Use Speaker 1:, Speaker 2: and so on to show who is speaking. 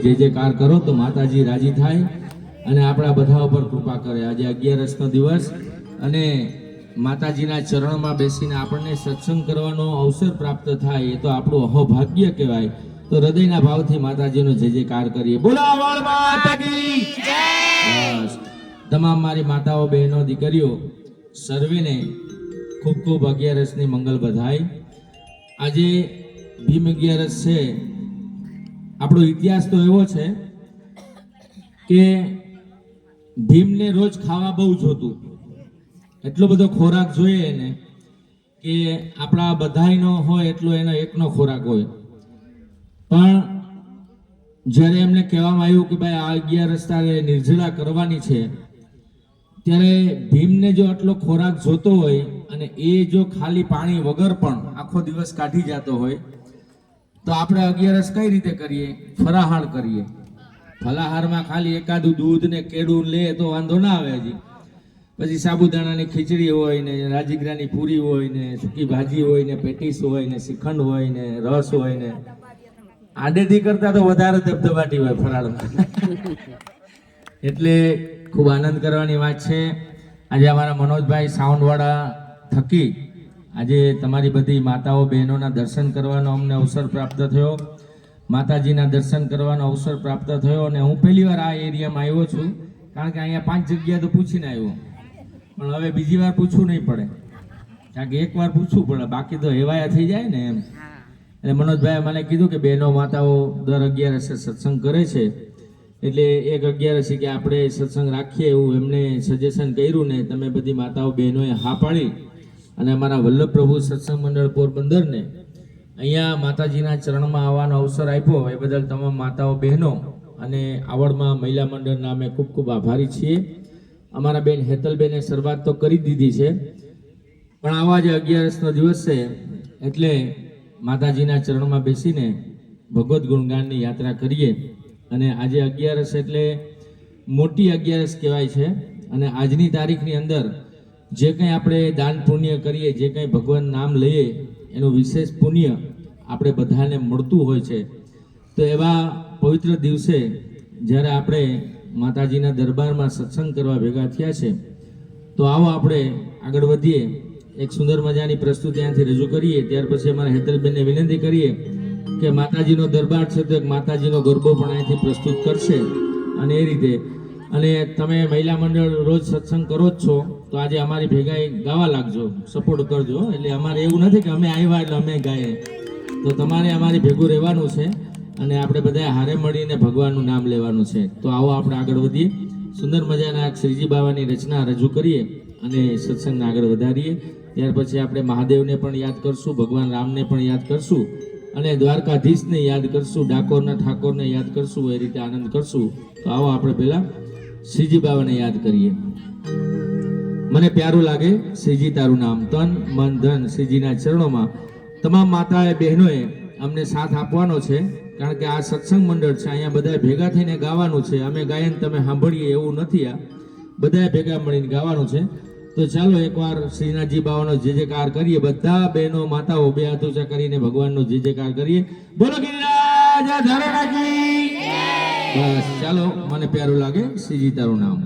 Speaker 1: જે જયકાર કરો તો માતાજી રાજી થાય અને આપણા બધા ઉપર કૃપા કરે। આજે 11નો દિવસ અને માતાજીના ચરણમાં બેસીને આપણને સત્સંગ કરવાનો અવસર પ્રાપ્ત થાય એ તો આપણું અહોભાગ્ય કહેવાય। તો હૃદયના ભાવથી માતાજીનો જે જયકાર કરીએ। બોલો વાળ માતા કી જય। બસ તમામ મારી માતાઓ બહેનો દીકરીઓ સર્વેને ખૂબ ખૂબ 11ની મંગલ બધાઈ। આજે ભીમ 11 છે। આપણો ઇતિહાસ તો એવો છે કે ભીમને રોજ ખાવા બહુ જોતું, એટલો બધો ખોરાક જોઈએ એને કે આપણા બધાયનો હોય એટલો એનો એકનો ખોરાક હોય। પણ જ્યારે એમને કહેવામાં આવ્યું કે ભાઈ આ 11 તારે નિર્જળા કરવાની છે, ત્યારે ભીમને જો આટલો ખોરાક જોતો હોય અને એ જો ખાલી પાણી વગર પણ આખો દિવસ કાઢી જતો હોય તો આપણે 11 કઈ રીતે કરીએ? ફરાહાર કરીએ। ફલાહારમાં ખાલી એકાદું દૂધ ને કેળું લે તો વાંધો ના આવે। હજી પછી સાબુદાણાની ખીચડી હોય ને રાજગરાની પૂરી હોય ને સૂકી ભાજી હોય ને પેટીસ હોય ને શ્રીખંડ હોય ને રસ હોય ને આડેથી કરતા તો વધારે ધબધબાટી હોય ફરાળમાં। એટલે ખૂબ આનંદ કરવાની વાત છે। આજે અમારા મનોજભાઈ સાઉન્ડવાળા થકી આજે તમારી બધી માતાઓ બહેનોના દર્શન કરવાનો અમને અવસર પ્રાપ્ત થયો, માતાજીના દર્શન કરવાનો અવસર પ્રાપ્ત થયો। અને હું પહેલી વાર આ એરિયામાં આવ્યો છું, કારણ કે અહીંયા 5 જગ્યા તો પૂછીને આવ્યો, પણ હવે બીજી વાર પૂછવું નહીં પડે, કારણ કે એકવાર પૂછવું પડે, બાકી તો હેવાયા થઈ જાય ને એમ। એટલે મનોજભાઈએ મને કીધું કે બહેનો માતાઓ દર 11 સત્સંગ કરે છે, એટલે એક 11 કે આપણે સત્સંગ રાખીએ એવું એમને સજેશન કર્યું ને તમે બધી માતાઓ બહેનોએ હા પાડી અને અમારા વલ્લભ પ્રભુ સત્સંગ મંડળ પોરબંદરને અહીંયા માતાજીના ચરણમાં આવવાનો અવસર આપ્યો એ બદલ તમામ માતાઓ બહેનો અને આવડમાં મહિલા મંડળના અમે ખૂબ ખૂબ આભારી છીએ। અમારા બેન હેતલબેને શરૂઆત તો કરી દીધી છે, પણ આવા જે 11નો દિવસ છે એટલે માતાજીના ચરણમાં બેસીને ભગવદ્ ગુણગાનની યાત્રા કરીએ। અને આજે 11 એટલે મોટી 11 કહેવાય છે। અને આજની તારીખની અંદર જે કંઈ આપણે દાન પુણ્ય કરીએ, જે કંઈ ભગવાન નામ લઈએ એનું વિશેષ પુણ્ય આપણે બધાને મળતું હોય છે। તો એવા પવિત્ર દિવસે જ્યારે આપણે માતાજીના દરબારમાં સત્સંગ કરવા ભેગા થયા છે, તો આવો આપણે આગળ વધીએ। એક સુંદર મજાની પ્રસ્તુતિ ત્યાંથી રજૂ કરીએ, ત્યાર પછી અમારા હેતલબેનને વિનંતી કરીએ કે માતાજીનો દરબાર છે તો એક માતાજીનો ગરબો પણ અહીંથી પ્રસ્તુત કરશે। અને એ રીતે અને તમે મહિલા મંડળ રોજ સત્સંગ કરો જ છો તો આજે અમારી ભેગા ગાવા લાગજો, સપોર્ટ કરજો। એટલે અમારે એવું નથી કે અમે આવ્યા એટલે અમે ગાઈએ, તો તમારે અમારી ભેગું રહેવાનું છે અને આપણે બધા હારે મળીને ભગવાનનું નામ લેવાનું છે। તો આવો આપણે આગળ વધીએ, સુંદર મજાના શ્રીજી બાવાની રચના રજૂ કરીએ અને સત્સંગને આગળ વધારીએ। ત્યાર પછી આપણે મહાદેવને પણ યાદ કરશું, ભગવાન રામને પણ યાદ કરશું અને દ્વારકાધીશને યાદ કરશું, ડાકોરના ઠાકોરને યાદ કરશું, એ રીતે આનંદ કરશું। તો આવો આપણે પહેલા શ્રીજી બાવાને યાદ કરીએ। મને પ્યારું લાગે શ્રીજી તારું નામ, તન મન ધન શ્રીજીના ચરણોમાં તમામ માતાએ બહેનોએ અમને સાથ આપવાનો છે, કારણ કે આ સત્સંગ મંડળ છે, અહીંયા બધા ભેગા થઈને ગાવાનું છે। અમે ગાયન તમે સાંભળીએ એવું નથી, આ બધા ભેગા મળીને ગાવાનું છે। તો ચાલો એકવાર શ્રીનાથજી બાવાનો જે જયકાર કરીએ, બધા બહેનો માતાઓ બે હાથ ઊંચા કરીને ભગવાનનો જે જયકાર કરીએ। બોલો ગિરિરાજ ધરણાજી। બસ ચાલો, મને પ્યારું લાગે શ્રીજી તારું નામ।